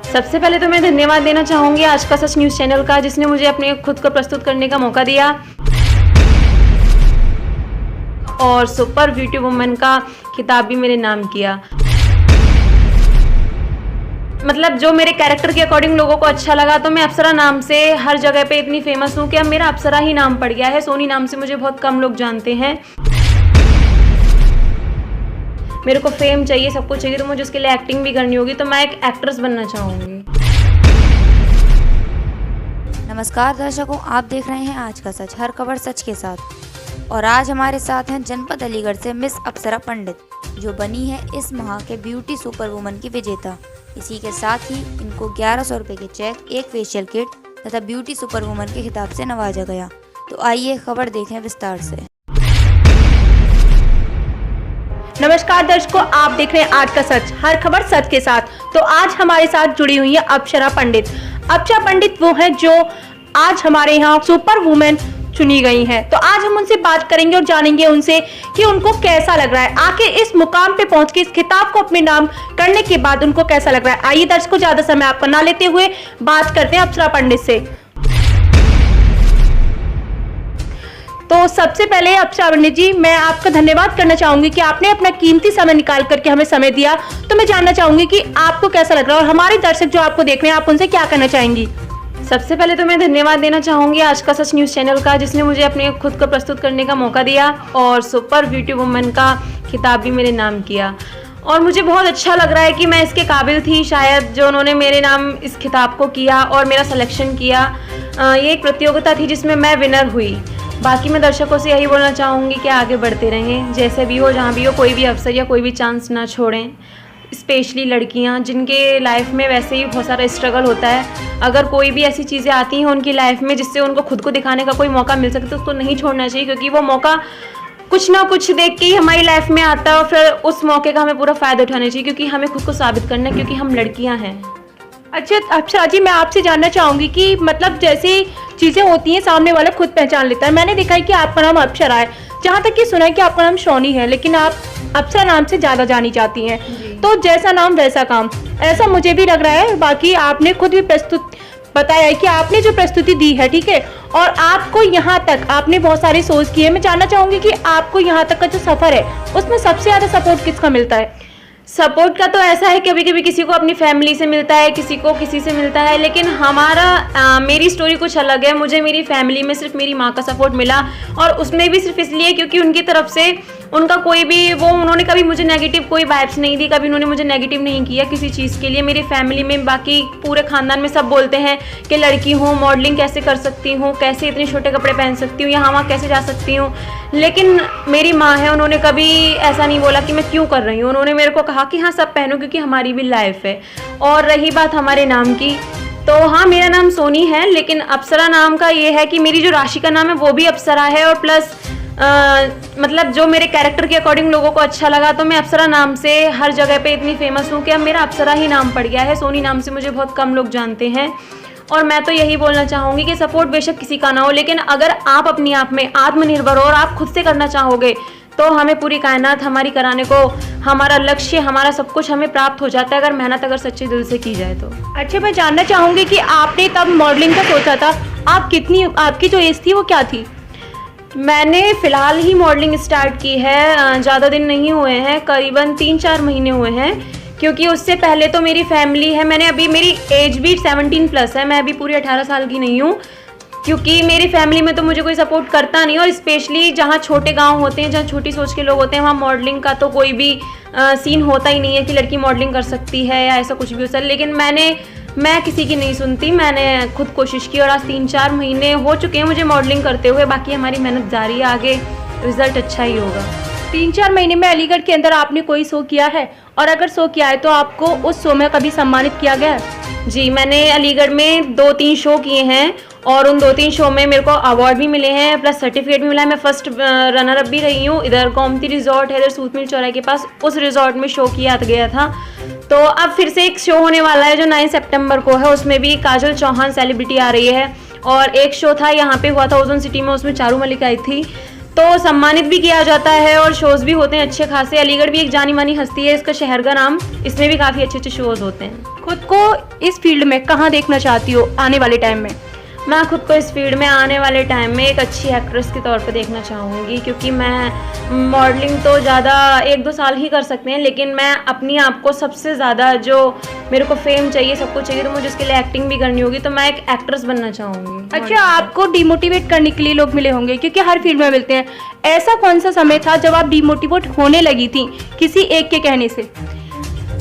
सबसे पहले तो मैं धन्यवाद देना चाहूँगी आज का सच न्यूज़ चैनल का, जिसने मुझे अपने खुद को प्रस्तुत करने का मौका दिया, और सुपर ब्यूटी वुमन का खिताब भी मेरे नाम किया। मतलब जो मेरे कैरेक्टर के अकॉर्डिंग लोगों को अच्छा लगा, तो मैं अप्सरा नाम से हर जगह पे इतनी फेमस हूँ कि अब मेरा अप्सरा ही नाम पड़ गया है। सोनी नाम से मुझे बहुत कम लोग जानते हैं। मेरे को फेम चाहिए, सब कुछ चाहिए, तो मुझे उसके लिए एक्टिंग भी करनी होगी, तो मैं एक एक्ट्रेस बनना चाहूँगी। नमस्कार दर्शकों, आप देख रहे हैं आज का सच, हर खबर सच के साथ। और आज हमारे साथ हैं जनपद अलीगढ़ से मिस अप्सरा पंडित, जो बनी है इस माह के ब्यूटी सुपर वुमन की विजेता। इसी के साथ ही इनको 1100 रुपये के चेक, एक फेशियल किट तथा ब्यूटी सुपर वुमन के खिताब से नवाजा गया। तो आइए खबर देखें विस्तार से। नमस्कार दर्शकों, आप देख रहे हैं आज का सच, हर खबर सच के साथ। तो आज हमारे साथ जुड़ी हुई है अप्सरा पंडित। अप्सरा पंडित वो हैं जो आज हमारे यहाँ सुपर वुमेन चुनी गई हैं। तो आज हम उनसे बात करेंगे और जानेंगे उनसे कि उनको कैसा लग रहा है, आके इस मुकाम पे पहुंच के इस खिताब को अपने नाम करने के बाद उनको कैसा लग रहा है। आइए दर्शकों, ज्यादा समय आपका ना लेते हुए बात करते हैं अप्सरा पंडित से। तो सबसे पहले अप्सरा पंडित जी, मैं आपका धन्यवाद करना चाहूंगी कि आपने अपना कीमती समय निकाल करके हमें समय दिया। तो मैं जानना चाहूंगी कि आपको कैसा लग रहा है और हमारे दर्शक जो आपको देख रहे हैं, आप उनसे क्या कहना चाहेंगी। सबसे पहले तो मैं धन्यवाद देना चाहूँगी आज का सच न्यूज़ चैनल का, जिसने मुझे अपने खुद को प्रस्तुत करने का मौका दिया, और सुपर ब्यूटी वुमन का खिताब भी मेरे नाम किया। और मुझे बहुत अच्छा लग रहा है कि मैं इसके काबिल थी शायद, जो उन्होंने मेरे नाम इस खिताब को किया और मेरा सिलेक्शन किया। ये एक प्रतियोगिता थी जिसमें मैं विनर हुई। बाकी मैं दर्शकों से यही बोलना चाहूँगी कि आगे बढ़ते रहें, जैसे भी हो, जहाँ भी हो, कोई भी अवसर या कोई भी चांस ना छोड़ें। स्पेशली लड़कियां जिनके लाइफ में वैसे ही बहुत सारा स्ट्रगल होता है, अगर कोई भी ऐसी चीज़ें आती हैं उनकी लाइफ में जिससे उनको खुद को दिखाने का कोई मौका मिल सके, तो उसको नहीं छोड़ना चाहिए, क्योंकि वो मौका कुछ ना कुछ देख के ही हमारी लाइफ में आता है, और फिर उस मौके का हमें पूरा फ़ायदा उठाना चाहिए, क्योंकि हमें खुद को साबित करना है, क्योंकि हम लड़कियाँ हैं। अच्छा अप्सरा जी, मैं आपसे जानना चाहूंगी कि मतलब जैसी चीजें होती हैं सामने वाला खुद पहचान लेता है। मैंने देखा है कि आपका नाम अप्सरा है, जहाँ तक कि सुना है कि आपका नाम सोनी है, लेकिन आप अप्सरा नाम से ज्यादा जानी जाती हैं। तो जैसा नाम वैसा काम, ऐसा मुझे भी लग रहा है। बाकी आपने खुद भी प्रस्तुत बताया है कि आपने जो प्रस्तुति दी है, ठीक है, और आपको यहाँ तक आपने बहुत सारी सोच की है। मैं जानना चाहूंगी कि आपको यहाँ तक का जो सफर है, उसमें सबसे ज्यादा सपोर्ट किसका मिलता है। सपोर्ट का तो ऐसा है, कभी कभी किसी को अपनी फैमिली से मिलता है, किसी को किसी से मिलता है, लेकिन मेरी स्टोरी कुछ अलग है। मुझे मेरी फैमिली में सिर्फ मेरी माँ का सपोर्ट मिला, और उसमें भी सिर्फ इसलिए क्योंकि उनकी तरफ से उनका कोई भी उन्होंने कभी मुझे नेगेटिव कोई वाइब्स नहीं दी, कभी उन्होंने मुझे नेगेटिव नहीं किया किसी चीज़ के लिए। मेरी फैमिली में, बाकी पूरे खानदान में सब बोलते हैं कि लड़की हूँ, मॉडलिंग कैसे कर सकती हूँ, कैसे इतने छोटे कपड़े पहन सकती हूँ, यहाँ वहाँ कैसे जा सकती हूँ। लेकिन मेरी माँ है, उन्होंने कभी ऐसा नहीं बोला कि मैं क्यों कर रही हूँ। उन्होंने मेरे को कहा कि हाँ सब पहनो, क्योंकि हमारी भी लाइफ है। और रही बात हमारे नाम की, तो हाँ मेरा नाम सोनी है, लेकिन अप्सरा नाम का ये है कि मेरी जो राशि का नाम है वो भी अप्सरा है, और प्लस मतलब जो मेरे कैरेक्टर के अकॉर्डिंग लोगों को अच्छा लगा, तो मैं अप्सरा नाम से हर जगह पे इतनी फेमस हूँ कि अब मेरा अप्सरा ही नाम पड़ गया है। सोनी नाम से मुझे बहुत कम लोग जानते हैं। और मैं तो यही बोलना चाहूँगी कि सपोर्ट बेशक किसी का ना हो, लेकिन अगर आप अपने आप में आत्मनिर्भर हो और आप खुद से करना चाहोगे, तो हमें पूरी कायनात हमारी कराने को, हमारा लक्ष्य, हमारा सब कुछ हमें प्राप्त हो जाता है, अगर मेहनत अगर सच्चे दिल से की जाए तो। अच्छा, मैं जानना चाहूंगी कि आपने तब मॉडलिंग का सोचा था, आपकी जो एज थी वो क्या थी। मैंने फ़िलहाल ही मॉडलिंग स्टार्ट की है, ज़्यादा दिन नहीं हुए हैं, करीबन 3-4 महीने हुए हैं, क्योंकि उससे पहले तो मेरी फैमिली है। मेरी एज भी 17+ है, मैं अभी पूरी 18 साल की नहीं हूँ, क्योंकि मेरी फैमिली में तो मुझे कोई सपोर्ट करता नहीं। और स्पेशली जहाँ छोटे गांव होते हैं, जहाँ छोटी सोच के लोग होते हैं, वहाँ मॉडलिंग का तो कोई भी सीन होता ही नहीं है कि लड़की मॉडलिंग कर सकती है या ऐसा कुछ भी हो सकता है। लेकिन मैं किसी की नहीं सुनती, मैंने खुद कोशिश की, और आज 3-4 महीने हो चुके हैं मुझे मॉडलिंग करते हुए। बाकी हमारी मेहनत जारी है, आगे रिजल्ट अच्छा ही होगा। 3-4 महीने में अलीगढ़ के अंदर आपने कोई शो किया है, और अगर शो किया है तो आपको उस शो में कभी सम्मानित किया गया है। जी, मैंने अलीगढ़ में 2-3 शो किए हैं, और उन 2-3 शो में मेरे को अवार्ड भी मिले हैं, प्लस सर्टिफिकेट भी मिला है। मैं फर्स्ट रनर अप भी रही हूँ। इधर गोमती रिजॉर्ट है, इधर सूत मिल चौराहे के पास, उस रिजॉर्ट में शो किया गया था। तो अब फिर से एक शो होने वाला है जो 9 सितंबर को है, उसमें भी काजल चौहान सेलिब्रिटी आ रही है। और एक शो था यहाँ पे हुआ था ओजोन सिटी में, उसमें चारू मलिक आई थी। तो सम्मानित भी किया जाता है और शोज़ भी होते हैं अच्छे खासे। अलीगढ़ भी एक जानी मानी हस्ती है, इसका शहर का नाम, इसमें भी काफ़ी अच्छे अच्छे शोज़ होते हैं। खुद को इस फील्ड में कहाँ देखना चाहती हो आने वाले टाइम में? मैं खुद को इस फील्ड में आने वाले टाइम में एक अच्छी एक्ट्रेस के तौर पे देखना चाहूँगी, क्योंकि मैं मॉडलिंग तो ज़्यादा 1-2 साल ही कर सकते हैं, लेकिन मैं अपनी आप को सबसे ज़्यादा जो मेरे को फेम चाहिए, सब कुछ चाहिए, तो मुझे उसके लिए एक्टिंग भी करनी होगी, तो मैं एक एक्ट्रेस बनना चाहूँगी। अच्छा, आपको डिमोटिवेट करने के लिए लोग मिले होंगे, क्योंकि हर फील्ड में मिलते हैं। ऐसा कौन सा समय था जब आप डिमोटिवेट होने लगी थी किसी एक के कहने से?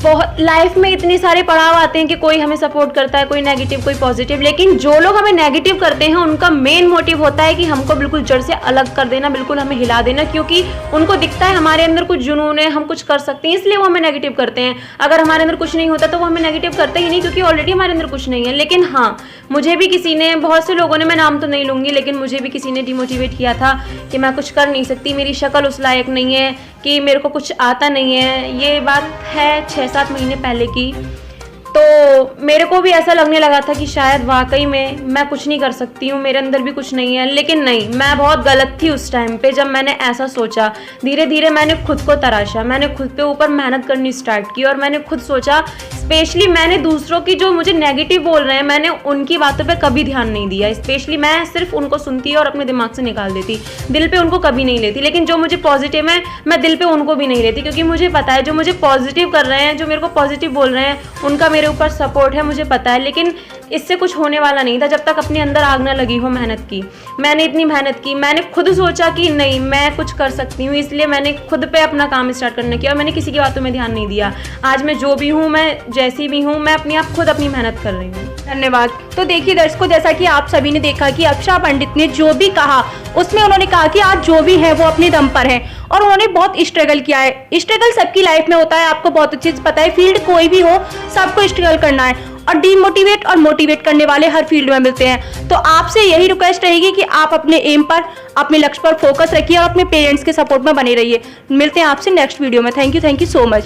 बहुत लाइफ में इतने सारे पड़ाव आते हैं कि कोई हमें सपोर्ट करता है, कोई नेगेटिव कोई पॉजिटिव, लेकिन जो लोग हमें नेगेटिव करते हैं उनका मेन मोटिव होता है कि हमको बिल्कुल जड़ से अलग कर देना, बिल्कुल हमें हिला देना, क्योंकि उनको दिखता है हमारे अंदर कुछ जुनून है, हम कुछ कर सकते हैं, इसलिए वो हमें नेगेटिव करते हैं। अगर हमारे अंदर कुछ नहीं होता तो वो हमें नेगेटिव करते ही नहीं, क्योंकि ऑलरेडी हमारे अंदर कुछ नहीं है। लेकिन हाँ, मुझे भी किसी ने, बहुत से लोगों ने, मैं नाम तो नहीं लूँगी, लेकिन मुझे भी किसी ने डिमोटिवेट किया था कि मैं कुछ कर नहीं सकती, मेरी शक्ल उस लायक नहीं है, कि मेरे को कुछ आता नहीं है। ये बात है 6-7 महीने पहले की। तो मेरे को भी ऐसा लगने लगा था कि शायद वाकई में मैं कुछ नहीं कर सकती हूँ, मेरे अंदर भी कुछ नहीं है। लेकिन नहीं, मैं बहुत गलत थी उस टाइम पे जब मैंने ऐसा सोचा। धीरे धीरे मैंने खुद को तराशा, मैंने खुद पे ऊपर मेहनत करनी स्टार्ट की, और मैंने खुद सोचा, स्पेशली मैंने दूसरों की जो मुझे नेगेटिव बोल रहे हैं, मैंने उनकी बातों पे कभी ध्यान नहीं दिया। स्पेशली मैं सिर्फ उनको सुनती और अपने दिमाग से निकाल देती, दिल पे उनको कभी नहीं लेती। लेकिन जो मुझे पॉजिटिव है, मैं दिल पे उनको भी नहीं लेती, क्योंकि मुझे पता है जो मुझे पॉजिटिव कर रहे हैं, जो मेरे को पॉजिटिव बोल रहे हैं, उनका मेरे ऊपर सपोर्ट है, मुझे पता है। लेकिन इससे कुछ होने वाला नहीं था जब तक अपने अंदर आग ना लगी हो मेहनत की। मैंने इतनी मेहनत की, मैंने खुद सोचा कि नहीं, मैं कुछ कर सकती हूँ, इसलिए मैंने खुद पे अपना काम स्टार्ट करने किया और मैंने किसी की बातों में ध्यान नहीं दिया। आज मैं जो भी हूँ, मैं जैसी भी हूँ, मैं अपनी आप खुद अपनी मेहनत कर रही हूँ। धन्यवाद। तो देखिए दर्शकों, जैसा कि आप सभी ने देखा कि अप्सरा पंडित ने जो भी कहा, उसमें उन्होंने कहा कि आज जो भी है वो अपने दम पर है, और उन्होंने बहुत स्ट्रगल किया है। स्ट्रगल सबकी लाइफ में होता है, आपको बहुत अच्छे से पता है। फील्ड कोई भी हो, सबको स्ट्रगल करना है, और डीमोटिवेट और मोटिवेट करने वाले हर फील्ड में मिलते हैं। तो आपसे यही रिक्वेस्ट रहेगी कि आप अपने एम पर, अपने लक्ष्य पर फोकस रखिए और अपने पेरेंट्स के सपोर्ट में बने रहिए। मिलते हैं आपसे नेक्स्ट वीडियो में। Thank you so much.